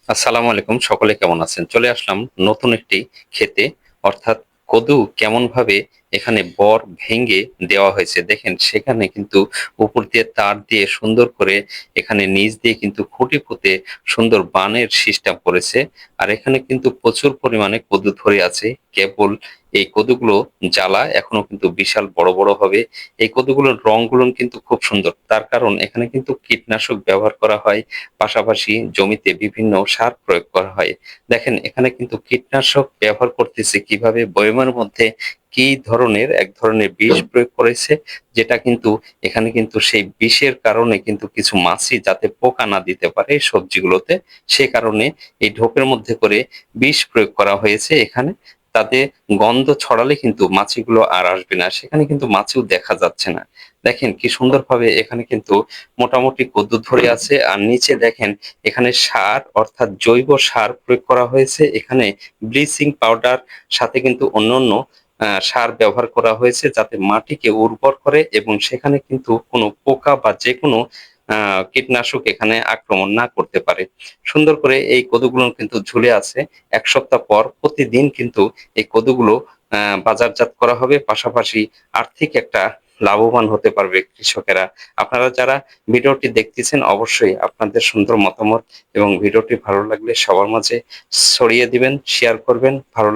আসসালামু আলাইকুম, সকলে কেমন আছেন? চলে আসলাম নতুন একটি ক্ষেতে, অর্থাৎ কদু কেমন ভাবে এখানে বর ভেঙে দেওয়া হয়েছে দেখেন। সেখানে কিন্তু উপর দিয়ে তার দিয়ে সুন্দর করে এখানে নিচ দিয়ে কিন্তু খুঁটি পুঁতে সুন্দর বানের সিস্টেম করেছে। আর এখানে কিন্তু প্রচুর পরিমাণে কদু ধরে আছে। কেবল এই কদুগুলো জ্বালা এখনো কিন্তু বিশাল বড় বড় হবে। এই কদুগুলোর রংগুলো কিন্তু খুব সুন্দর, তার কারণ এখানে কিন্তু কীটনাশক ব্যবহার করা হয়, পাশাপাশি জমিতে বিভিন্ন সার প্রয়োগ করা হয়। দেখেন এখানে কিন্তু কীটনাশক ব্যবহার করতেছে কিভাবে, বয়ামের মধ্যে কি ধরনের এক ধরনের বিষ প্রয়োগ করেছে, যেটা কিন্তু এখানে কিন্তু সেই বিষের কারণে কিন্তু কিছু মাছি যাতে পোকা না দিতে পারে সবজিগুলোতে, সে কারণে এই ঢোপের মধ্যে করে বিষ প্রয়োগ করা হয়েছে এখানে। তাতে গন্ধ ছড়ালে কিন্তু মাছিগুলো আর আসবে না, সেখানে কিন্তু মাছিও দেখা যাচ্ছে না। দেখেন কি সুন্দরভাবে এখানে কিন্তু মোটামুটি কদ্দু ধরে আছে। আর নিচে দেখেন এখানে সার অর্থাৎ জৈব সার প্রয়োগ করা হয়েছে। এখানে ব্লিচিং পাউডার সাথে কিন্তু অন্যান্য সার ব্যবহার করা হয়েছে যাতে মাটিকে উর্বর করে এবং সেখানে কিন্তু কোনো পোকা বা যেকোনো কীটনাশক এখানে আক্রমণ না করতে পারে। সুন্দর করে এই কদুগুলো কিন্তু ঝুলে আছে। ১ সপ্তাহ পর প্রতিদিন কিন্তু এই কদুগুলো বাজারজাত করা হবে। পাশাপাশি আর্থিক একটা লাভবান হতে পারবে কৃষকেরা। আপনারা যারা ভিডিওটি দেখতেছেন অবশ্যই আপনাদের সুন্দর মতামত এবং ভিডিওটি ভালো লাগলে সবার মাঝে ছড়িয়ে দিবেন, শেয়ার করবেন। ভালো